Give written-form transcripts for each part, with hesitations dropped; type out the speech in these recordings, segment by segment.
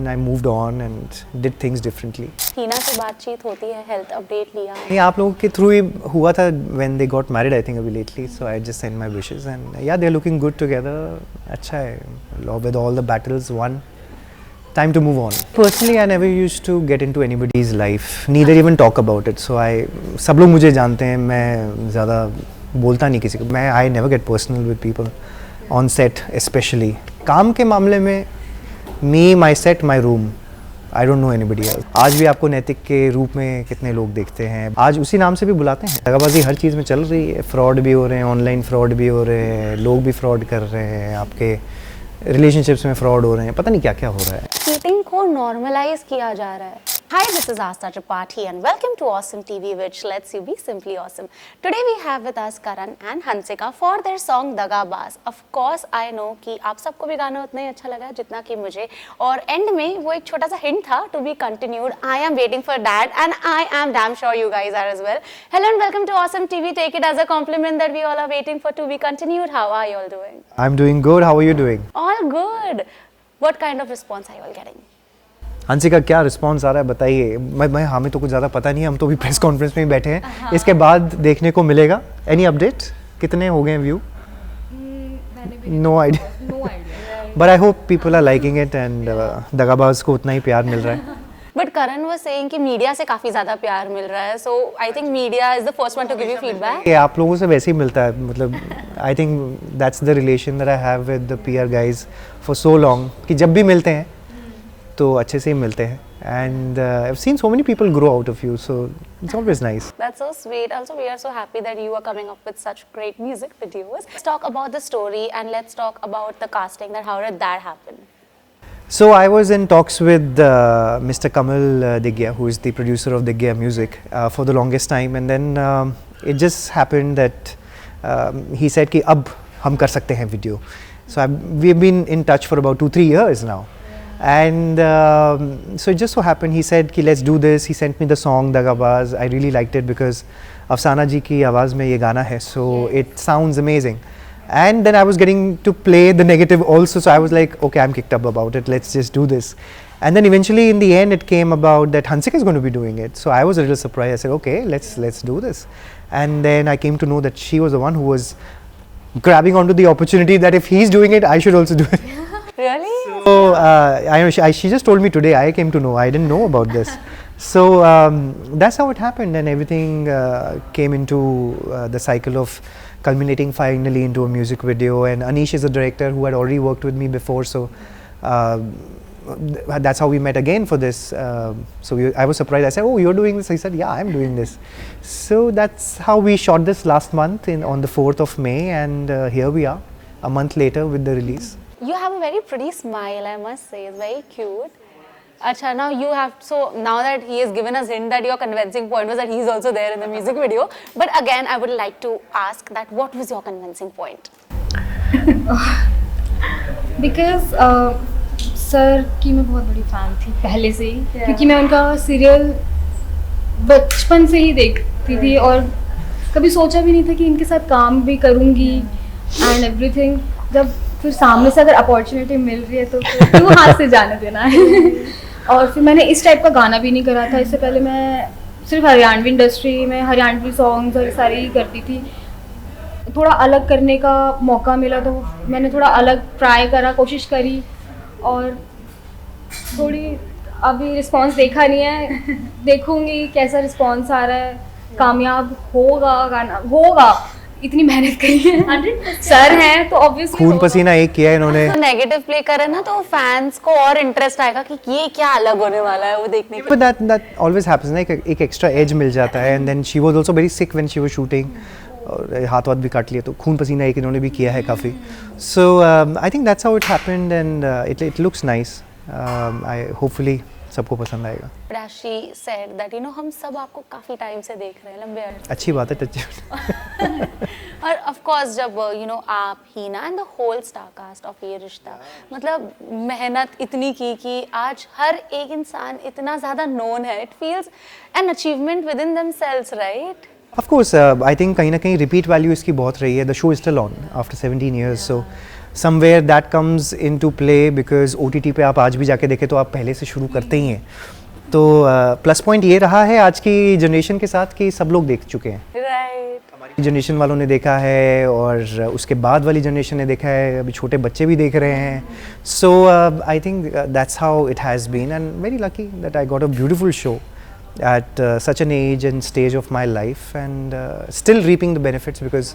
I moved on and did things differently. हीना से बातचीत होती है, हेल्थ अपडेट लिया? नहीं, आप लोगों के थ्रू ही हुआ था when they got married I think अभी lately, so I just sent my wishes and yeah they're looking good together. अच्छा है, with all the battles won. Time to move on. Personally, I never used to get into anybody's life, neither even talk about it. So सब लोग मुझे जानते हैं, मैं ज़्यादा बोलता नहीं किसी को. I never get personal with people on set especially. काम के मामले में me, my set, my room. I don't know anybody else. आज भी आपको नैतिक के रूप में कितने लोग देखते हैं, आज उसी नाम से भी बुलाते हैं. दगाबाजी हर चीज़ में चल रही है, फ्रॉड भी हो रहे हैं, ऑनलाइन फ्रॉड भी हो रहे हैं, लोग भी फ्रॉड कर रहे हैं, आपके रिलेशनशिप्स में फ्रॉड हो रहे हैं, पता नहीं क्या क्या हो रहा है. चीटिंग को नॉर्मलाइज किया जा रहा है. Hi, this is Asta Tripathi and welcome to Awesome TV, which lets you be simply awesome. Today we have with us Karan and Hansika for their song Dagabaaz. Of course, I know कि आप सबको भी गाना उतना ही अच्छा लगा जितना कि मुझे. और एंड में वो एक छोटा सा हिंट था to be continued. I am waiting for that and I am damn sure you guys are as well. Hello and welcome to Awesome TV. Take it as a compliment that we all are waiting for to be continued. How are you all doing? I'm doing good. How are you doing? All good. What kind of response are you all getting? Hansika क्या response आ रहा है बताइए. मैं हमें तो कुछ ज़्यादा पता नहीं है, हम तो अभी प्रेस कॉन्फ्रेंस में ही बैठे हैं. इसके बाद देखने को मिलेगा. Any update? कितने हो गए view? No idea. But I hope people are liking it and Dagabaaz को उतना ही प्यार मिल रहा है. बट करण वाज सेइंग कि मीडिया से काफ़ी ज़्यादा प्यार मिल रहा है. So I think media is the first one to give you feedback. आप लोगों से वैसे ही मिलता है, मतलब I think that's the relation that I have with the PR guys for so long कि जब भी मिलते हैं तो अच्छे से ही मिलते हैं. And I've seen so many people grow out of you, so it's always nice. That's so sweet. Also, we are so happy that you are coming up with such great music videos. Let's talk about the story and let's talk about the casting. That how did that happen? So I was in talks with Mr. Kamal Digya, who is the producer of Digya Music, for the longest time, and then it just happened that he said कि अब हम कर सकते हैं video. So we've been in touch for about 2-3 years now. And so it just so happened he said कि let's do this. He sent me the song Dagabaaz. I really liked it because अफसाना जी की आवाज़ में ये गाना है, so it sounds amazing. And then I was getting to play the negative also, so I was like, okay, I'm kicked up about it. Let's just do this. And then eventually in the end it came about that Hansika is going to be doing it. So I was a little surprised. I said, okay, let's do this. And then I came to know that she was the one who was grabbing onto the opportunity that if he's doing it, I should also do it. Really? So I know she just told me today. I came to know. I didn't know about this. So that's how it happened, and everything came into the cycle of culminating finally into a music video. And Anish is a director who had already worked with me before, so that's how we met again for this. So I was surprised. I said, "Oh, you're doing this?" He said, "Yeah, I'm doing this." So that's how we shot this last month on the 4th of May, and here we are, a month later with the release. You have a very pretty smile, I must say. It's very cute. Acha, now you have, so now that he has given us hint that your convincing point was that he's also there in the music video. But again, I would like to ask that what was your convincing point? Because sir की मैं बहुत बड़ी fan थी पहले से ही, क्योंकि मैं उनका सीरियल बचपन से ही देखती थी और कभी सोचा भी नहीं था कि इनके साथ काम भी करूँगी एंड एवरीथिंग. जब फिर सामने से अगर अपॉर्चुनिटी मिल रही है तो क्यों हाथ से जाने देना है. और फिर मैंने इस टाइप का गाना भी नहीं करा था. इससे पहले मैं सिर्फ हरियाणवी इंडस्ट्री में हरियाणवी सॉन्ग्स और सारी ही करती थी. थोड़ा अलग करने का मौका मिला तो मैंने थोड़ा अलग ट्राई करा, कोशिश करी, और थोड़ी अभी रिस्पांस देखा नहीं है. देखूंगी कैसा रिस्पांस आ रहा है. कामयाब होगा गाना, होगा. इतनी मेहनत करी है, सर हैं तो ऑब्वियसली खून पसीना एक किया है इन्होंने. नेगेटिव प्ले करे ना तो फैंस को और इंटरेस्ट आएगा कि ये क्या अलग होने वाला है वो देखने को. But that always happens ना, एक एक्स्ट्रा एज मिल जाता है. And then she was also very sick when she was shooting. और हाथ भी काट लिए तो खून पसीना एक इन्होंने भी किया है काफ़ी. So I think that's how it happened and it looks nice. I hopefully सबको पसंद आएगा. She said that हम सब आपको काफ़ी टाइम से देख रहे हैं, लंबे अरसे. अच्छी बात है टच. और ऑफ कोर्स जब आप Hina and the whole star cast of Yeh Rishta, मतलब मेहनत इतनी की कि आज हर एक इंसान इतना ज़्यादा नोन है. It feels an achievement with in themselves, right? Of course, I think कहीं ना कहीं रिपीट वैल्यू इसकी बहुत रही है. The show is still on after 17 years, so somewhere that comes into play because OTT पे आप आज भी जाके देखें तो आप पहले से शुरू करते ही हैं. तो प्लस पॉइंट ये रहा है आज की जनरेशन के साथ कि सब लोग देख चुके हैं. राइट. हमारी जनरेशन वालों ने देखा है और उसके बाद वाली जनरेशन ने देखा है, अभी छोटे बच्चे भी देख रहे हैं. So I think that's how it has been and very lucky that I got a beautiful show at such an age and stage of my life and still reaping the benefits because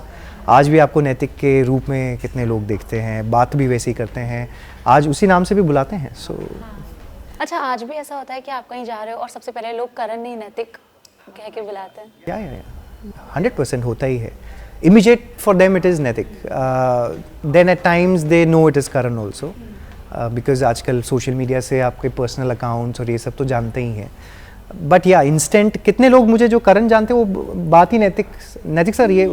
आज भी आपको नैतिक के रूप में कितने लोग देखते हैं, बात भी वैसे ही करते हैं, आज उसी नाम से भी बुलाते हैं. सो अच्छा, आज भी ऐसा होता है कि आप कहीं जा रहे हो और सबसे पहले लोग करण नहीं नैतिक कह के बुलाते हैं? या 100% होता ही है. Immediate for them it is नैतिक, then at times they know it is Karan also because आजकल सोशल मीडिया से आपके पर्सनल अकाउंट्स और ये सब तो जानते ही हैं. बट या इंस्टेंट कितने लोग मुझे जो करण जानते हैं वो बात ही नैतिक सर ये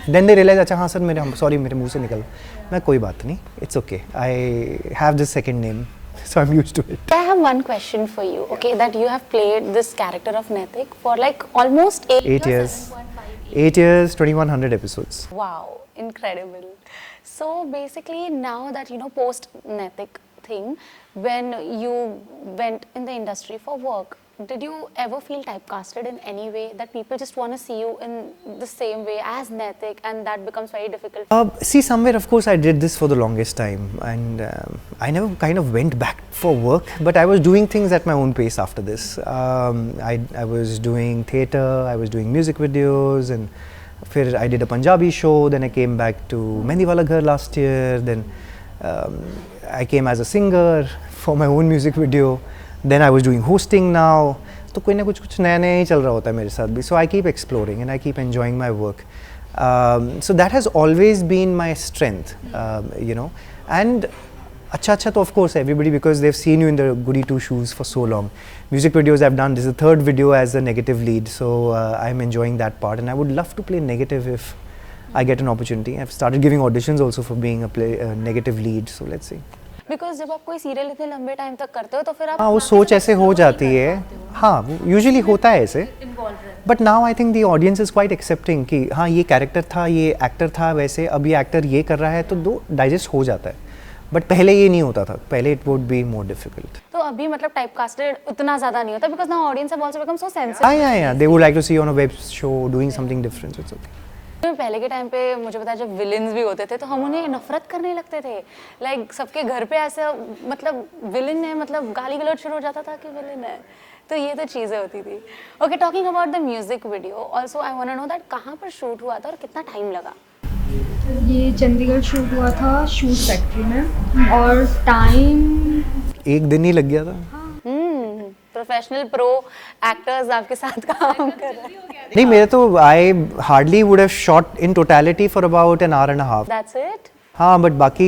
देन दे रियलाइज अच्छा हाँ सर मेरे सॉरी मेरे मुंह से निकल. मैं कोई बात नहीं, it's okay, I have this second name so I'm used to it. I have one question for you. Okay, that you have played this character of Naitik for like almost 8 years. 8 years, 2100 episodes. Wow, incredible. So basically now that you know post Naitik thing, when you went in the industry for work, did you ever feel typecasted in any way that people just want to see you in the same way as Naitik and that becomes very difficult? See, somewhere of course I did this for the longest time and I never kind of went back for work, but I was doing things at my own pace after this. I was doing theatre, I was doing music videos, and फिर I did a Punjabi show, then I came back to Mehndi Wala Ghar last year, then I came as a singer for my own music video. Then I was doing hosting now. तो कोई ना कुछ नया नया ही चल रहा होता है मेरे साथ भी. So I keep exploring and I keep enjoying my work. So that has always been my strength, you know. And अच्छा तो of course everybody, because they've seen you in the Goody Two Shoes for so long. Music videos I've done. This is the third video as a negative lead. So I'm enjoying that part and I would love to play negative if I get an opportunity. I've started giving auditions also for being a negative lead. So let's see. Because जब आप कोई serial इतने लंबे time तक करते हो तो फिर आप हाँ वो सोच ऐसे हो जाती है. हाँ यूजुअली होता है ऐसे. But now I think the audience is quite accepting कि हाँ ये कैरेक्टर था, ये एक्टर था, वैसे अब ये एक्टर ये कर रहा है तो दो डाइजेस्ट हो जाता है. बट पहले ये नहीं होता था, पहले it would be more difficult. तो अभी मतलब टाइपकास्टेड उतना ज़्यादा नहीं होता because now audience have also become so sensitive. या they would like to see you on a web show doing something different. It's okay. पहले के टाइम पे मुझे पता है जब विलेन्स भी होते थे तो हम उन्हें नफरत करने लगते थे. लाइक सबके घर पे ऐसे मतलब विलेन है, मतलब गाली गलौज शुरू हो जाता था कि विलेन है. तो ये तो चीज़ें होती थी. Okay, talking about the music video also I want to know that कहाँ पर शूट हुआ था और कितना टाइम लगा? ये चंडीगढ़ शूट हुआ था शूट फैक्ट्री में और टाइम 1 दिन ही लग गया था. प्रोफेशनल प्रो एक्टर्स आपके साथ काम कर रहे हैं. नहीं मेरे तो I hardly would have shot in totality for about an hour and a half. That's it. हाँ बट बाकी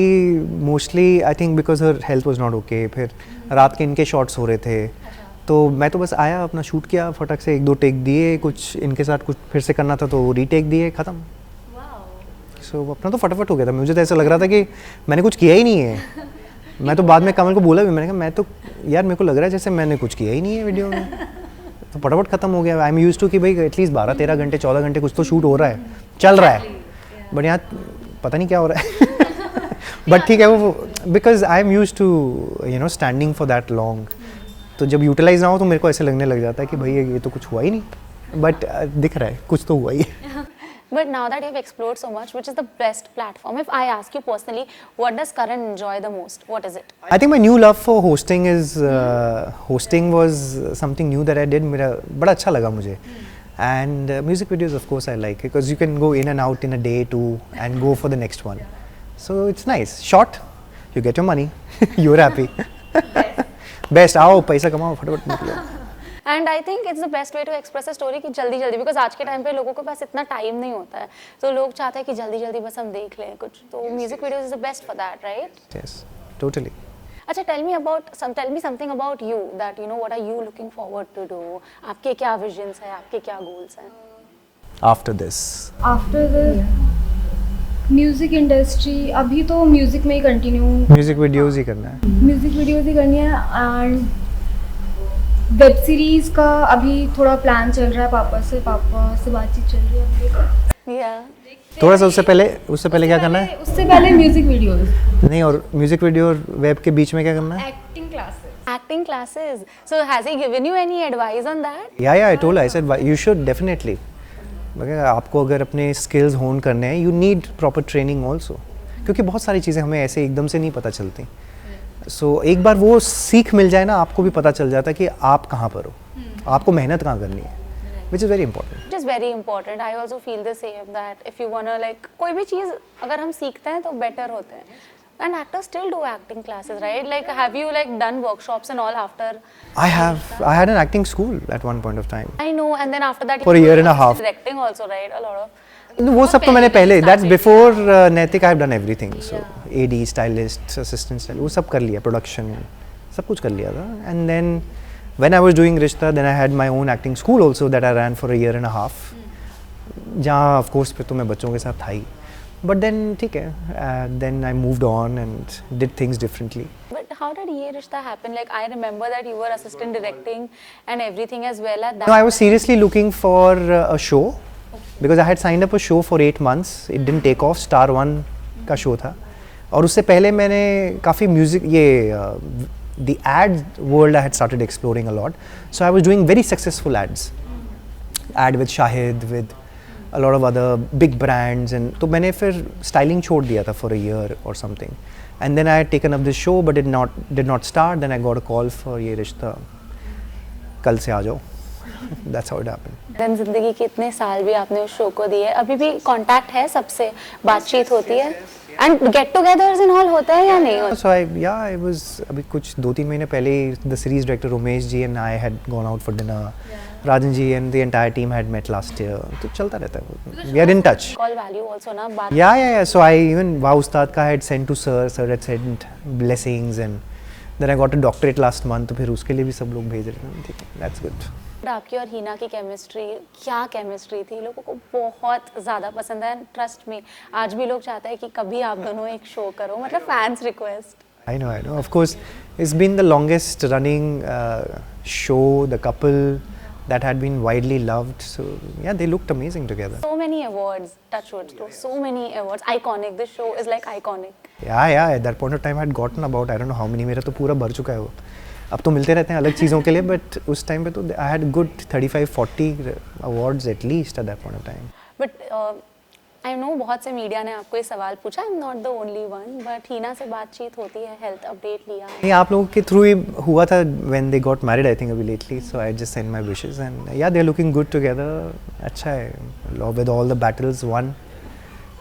mostly I think because her health was not okay. फिर रात के इनके शॉट्स हो रहे थे तो मैं तो बस आया, अपना शूट किया, फटक से 1-2 टेक दिए, कुछ इनके साथ कुछ फिर से करना था तो रीटेक दिए, ख़त्म. सो अपना तो फटाफट हो गया था. मुझे तो ऐसा लग रहा था कि मैंने कुछ किया ही नहीं है. मैं तो बाद में कमल को बोला भी, मैंने कहा मैं तो यार मेरे को लग रहा है जैसे मैंने कुछ किया ही नहीं है वीडियो में. तो फटाफट खत्म हो गया. आई एम यूज्ड टू कि भाई एटलीस्ट 12-13 घंटे 14 घंटे कुछ तो शूट हो रहा है, चल रहा है. बट यहाँ पता नहीं क्या हो रहा है. बट ठीक है वो because I am used to you know standing for that long. तो जब यूटिलाइज ना हो तो मेरे को ऐसे लगने लग जाता है कि भाई ये तो कुछ हुआ ही नहीं. बट दिख रहा है कुछ तो हुआ ही है. But now that you've explored so much, which is the best platform? If I ask you personally, what does Karan enjoy the most? What is it? I think my new love for hosting is hosting was something new that I did. मेरा बड़ा अच्छा लगा मुझे. And music videos of course I like because you can go in and out in a day too and go for the next one. So it's nice. Short, you get your money, you're happy. Best. आओ पैसा कमाओ फटाफट निकलो. And I think it's the best way to express a story कि जल्दी जल्दी, because आज के टाइम पे लोगों के पास इतना टाइम नहीं होता है तो लोग चाहते हैं कि जल्दी जल्दी बस हम देख लें कुछ. तो music videos is the best for that, right? Yes, totally. अच्छा, tell me something about you that you know what are you looking forward to do. आपके क्या विजन्स हैं, आपके क्या गोल्स हैं? After this. After the music industry अभी तो music में ही कंटिन्यू, म्यूजिक वीडियोस ही करना है. म्यूजिक वीडियोस ही करनी है. एंड वेब सीरीज का अभी थोड़ा प्लान चल रहा है, पापा से बातचीत चल रही है. या थोड़ा सा उससे पहले क्या करना है? उससे पहले म्यूजिक वीडियोस, नहीं, और म्यूजिक वीडियो और वेब के बीच में क्या करना है? Acting classes. Acting classes. So has he given you any advice on that? या I told, I said you should definitely, मगर आपको अगर अपने स्किल्स होन करने हैं, you need proper training also, क्योंकि बहुत सारी चीज़ें हमें ऐसे एकदम से नहीं पता चलती. सो एक बार वो सीख मिल जाए ना, आपको भी पता चल जाता है कि आप कहाँ पर हो, आपको मेहनत कहाँ करनी है, which is very important. It is very important. I also feel the same that if you wanna like कोई भी चीज़ अगर हम सीखते हैं तो better होते हैं. And actors still do acting classes, right? Like have you like done workshops and all after? I had an acting school at one point of time. I know, and then after that For a year and a half. directing also, right? A lot of. वो सब तो मैंने पहले, that's before नैतिक, I have done everything. So AD, stylist, assistant stylist, वो सब कर लिया, production, सब कुछ कर लिया था. And then when I was doing रिश्ता, then I had my own acting school also that I ran for a year and a half. जहाँ of course फिर तो मैं बच्चों के साथ था ही. But then ठीक है, then I moved on and did things differently. But how did Ye Rishta happen? Like I remember that you were assistant directing and everything as well at that. No, I was seriously looking for a show because I had signed up a show for 8 months. It didn't take off. Star One का show था, और उससे पहले मैंने काफ़ी music the ad world I had started exploring a lot. So I was doing very successful ads. Ad with Shahid, with a lot of other big brands, and तो मैंने फिर styling छोड़ दिया था for a year or something. And then I had taken up this show but did not start. Then I got a call for ये रिश्ता, कल से आ जाओ. That's how it happened. Then जिंदगी के इतने साल भी आपने उस शो को दिए, अभी भी कांटेक्ट है सबसे, बातचीत होती है and get togethers and all होता है या नहीं होता? So I was अभी कुछ 2-3 महीने पहले the series director Umesh ji and I had gone out for dinner. Rajan ji and the entire team had met last year. तो चलता रहता है. We are in touch. Call value also ना बात. Yeah. So I even Wow Ustad का had sent to sir had sent blessings, and then I got a doctorate last month. तो फिर उसके लिए भी सब लोग भेज रहे हैं. ठीक है, that's good. आपकी और हीना की केमिस्ट्री, क्या केमिस्ट्री थी, लोगों को बहुत ज़्यादा पसंद है. ट्रस्ट में आज भी लोग चाहते हैं कि कभी आप दोनों एक शो करो, मतलब fans request. I know. Of course, it's been the longest running show, the couple that had been widely loved. So yeah, they looked amazing together. So many awards, touchwood, so many awards. Iconic. This show is like iconic. Yeah. At that point of time, I had gotten about I don't know how many. मेरा तो पूरा भर चुका है वो. अब तो मिलते रहते हैं अलग चीज़ों के लिए, बट उस टाइम पे तो I had good 35-40 awards at least at that point of time. But I know बहुत से मीडिया ने आपको ये सवाल पूछा. I'm not the only one, but हीना से बातचीत होती है, हेल्थ अपडेट लिया. नहीं, आप लोगों के थ्रू ही हुआ था when they got married, I think अभी lately. So I just sent my wishes and yeah, they're looking good together. अच्छा है, with all the battles won.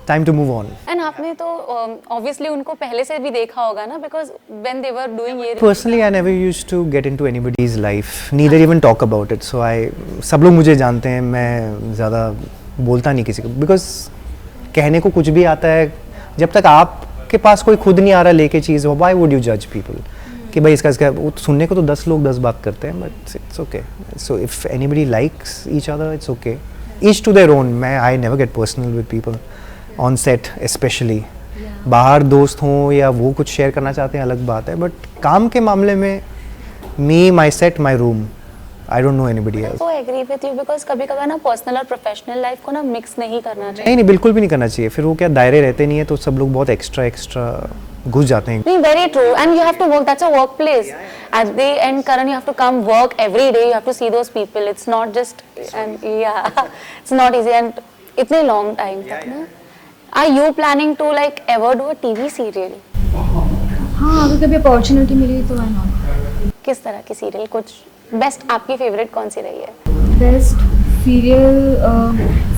Time to move on. And आपने तो obviously उनको पहले से भी देखा होगा ना, because when they were doing ये. Personally, I never used to get into anybody's life, neither even talk about it. So सब लोग मुझे जानते हैं, मैं ज़्यादा बोलता नहीं किसी को, because कहने को कुछ भी आता है, जब तक आपके पास कोई खुद नहीं आ रहा लेके चीज़, why would you judge people? कि भाई इसका वो सुनने को तो 10 लोग 10 बात करते हैं, but it's okay. So if anybody likes each other, it's okay. Each to their own. I never get personal with people. On set specially. बाहर दोस्त हों या वो कुछ शेयर करना चाहते हैं अलग बात है, बट काम के मामले में me, my set, my room, I don't know anybody else. तो एग्री विद यू, बिकॉज कभी कभार ना पर्सनल और प्रोफेशनल लाइफ को ना मिक्स नहीं करना चाहिए. नहीं, बिल्कुल भी नहीं करना चाहिए. फिर वो क्या दायरे रहते नहीं है, तो सब लोग बहुत एक्स्ट्रा घुस जाते हैं. नहीं, very true. And you have to work, that's a work place. At the end Karan, you have to come work every day, you have to see those people. It's not just and it's not easy. And इतने long time तक ना. Are you planning to like ever do a TV serial? हाँ, अगर कभी opportunity मिली तो why not? किस तरह की सीरियल, कुछ बेस्ट आपकी फेवरेट कौन सी रही है? बेस्ट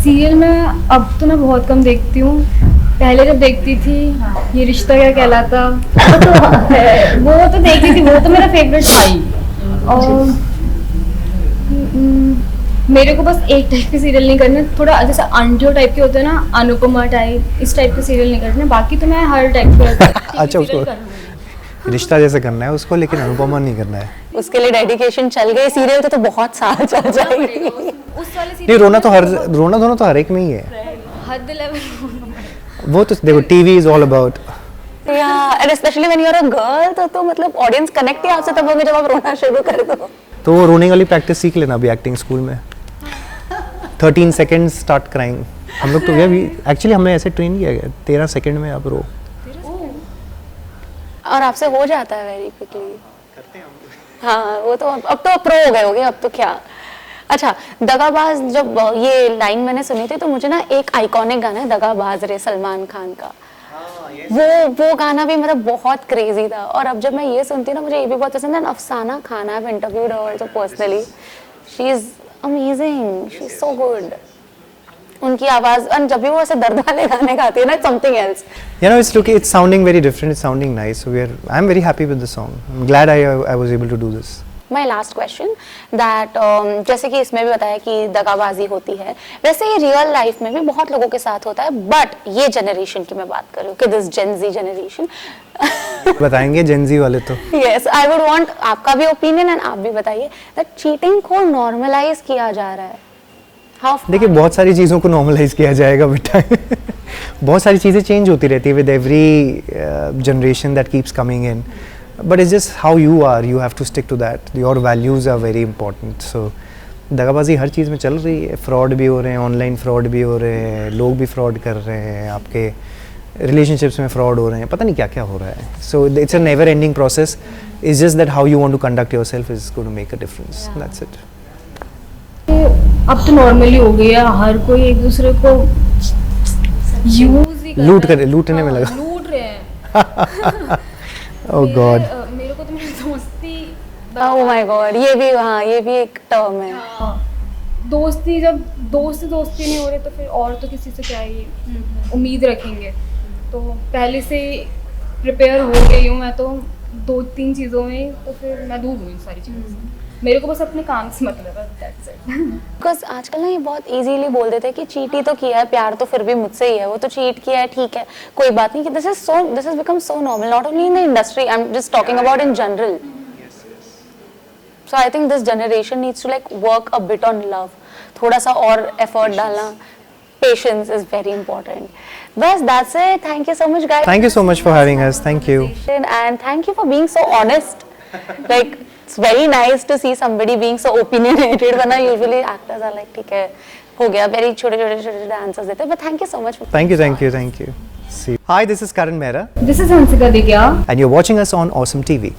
सीरियल में अब तो मैं बहुत कम देखती हूँ. पहले जब देखती थी ये रिश्ता क्या कहलाता, वो तो देखती थी, वो तो मेरा फेवरेट था ही. और मेरे को बस एक टाइप के सीरियल नहीं करने, थोड़ा जैसे अंजो टाइप के होते हैं ना, अनुपमा टाइप, इस टाइप के सीरियल नहीं करने. बाकी तो मैं हर टाइप के. अच्छा, उसको रिश्ता जैसे करना है उसको, लेकिन अनुपमा नहीं करना है. उसके लिए डेडिकेशन चल गई. सीरियल तो बहुत साल चल जाएगी. उस वाले नहीं, रोना धोना तो हर एक में ही है. हद लेवल वो तो देखो, TV is all about. Yeah, and especially when you're a girl, तो मतलब ऑडियंस कनेक्ट ही आपसे तब होंगे जब आप रोना शुरू कर दो. तो रोने वाली प्रैक्टिस सीख लेना अभी एक्टिंग स्कूल में. 13 seconds start crying. हम लोग तो गए भी, एक्चुअली हमें ऐसे ट्रेन किया गया 13 सेकंड में आप रो। और आपसे हो जाता है वेरी क्विकली। हाँ वो तो अब तो प्रो हो गए होगे, अब तो क्या। अच्छा, दगाबाज जब ये लाइन मैंने सुनी थी तो मुझे ना एक आइकॉनिक गाना है दगाबाज रे सलमान खान का, वो गाना भी मतलब बहुत क्रेजी था। और अब जब मैं ये सुनती हूँ ना मुझे ये भी बहुत पसंद है। अफसाना Khan, I have interviewed her also personally, she is amazing, she is so good. उनकी आवाज, और जब भी वो ऐसे दर्द वाले गाने गाती है ना, something else. You know, it's sounding very different. It's sounding nice. So I'm very happy with the song. I'm glad I was able to do this. My last question that जैसे कि इसमें भी बताया कि दगाबाजी होती है, वैसे ही रियल लाइफ में भी बहुत लोगों के साथ होता है, बट ये जनरेशन की मैं बात कर रही हूँ कि दिस जेन ज़ी जनरेशन बताएंगे जेन ज़ी वाले तो। यस, आई वुड वांट आपका भी ओपिनियन एंड आप भी बताइए दैट चीटिंग को नॉर्मलाइज किया जा रहा है। देखिए बहुत सारी चीज़ों को नॉर्मलाइज किया जाएगा बेटा बहुत सारी चीज़ें चेंज होती रहती है with every generation that keeps coming in, but it's just how you are, you have to stick to that, your values are very important. So दगाबाजी हर चीज़ में चल रही है, फ्रॉड भी हो रहे हैं, ऑनलाइन फ्रॉड भी हो रहे हैं, लोग भी फ्रॉड कर रहे हैं, आपके रिलेशनशिप्स में फ्रॉड हो रहे हैं, पता नहीं क्या क्या हो रहा है। So it's a never ending process, it's just that how you want to conduct yourself is going to make a difference, that's it. अब तो नॉर्मली हो गया, हर कोई एक दूसरे को यूज ही लूटने में लगा, लूट रहे हैं। ओह गॉड, मेरे को तो मेरी दोस्ती, ओह माय गॉड, ये भी, हाँ ये भी एक टर्म है। दोस्ती, जब दोस्ती नहीं हो रही तो फिर और तो किसी से क्या ही उम्मीद रखेंगे। तो पहले से प्रिपेयर हो गई हूँ मैं तो 2-3 चीज़ों में, तो फिर मैं दूर हूँ इन सारी चीज़ों से। मेरे को बस अपने काम से मतलब है, दैट्स इट। बिकॉज आजकल ना ये बहुत इजीली बोल देते हैं कि चीट ही तो किया है, प्यार तो फिर भी मुझसे ही है, वो तो चीट किया है, ठीक है कोई बात नहीं। This is become so normal, not only in the industry, I am just talking about in general. So I think this generation needs to like work a bit on love, थोड़ा सा और एफर्ट डालना, patience is very important. Bas, that's it. Thank you so much, guys. Thank you so much for having us. Thank you. And thank you for being so honest. Like, it's very nice to see somebody being so opinionated. वरना usually actors are like, ठीक है, हो गया, very छोटे answers देते हैं. But thank you so much. Thank you. See. Hi, this is Karan Mehra. This is Hansika Digya. And you're watching us on Awesome TV.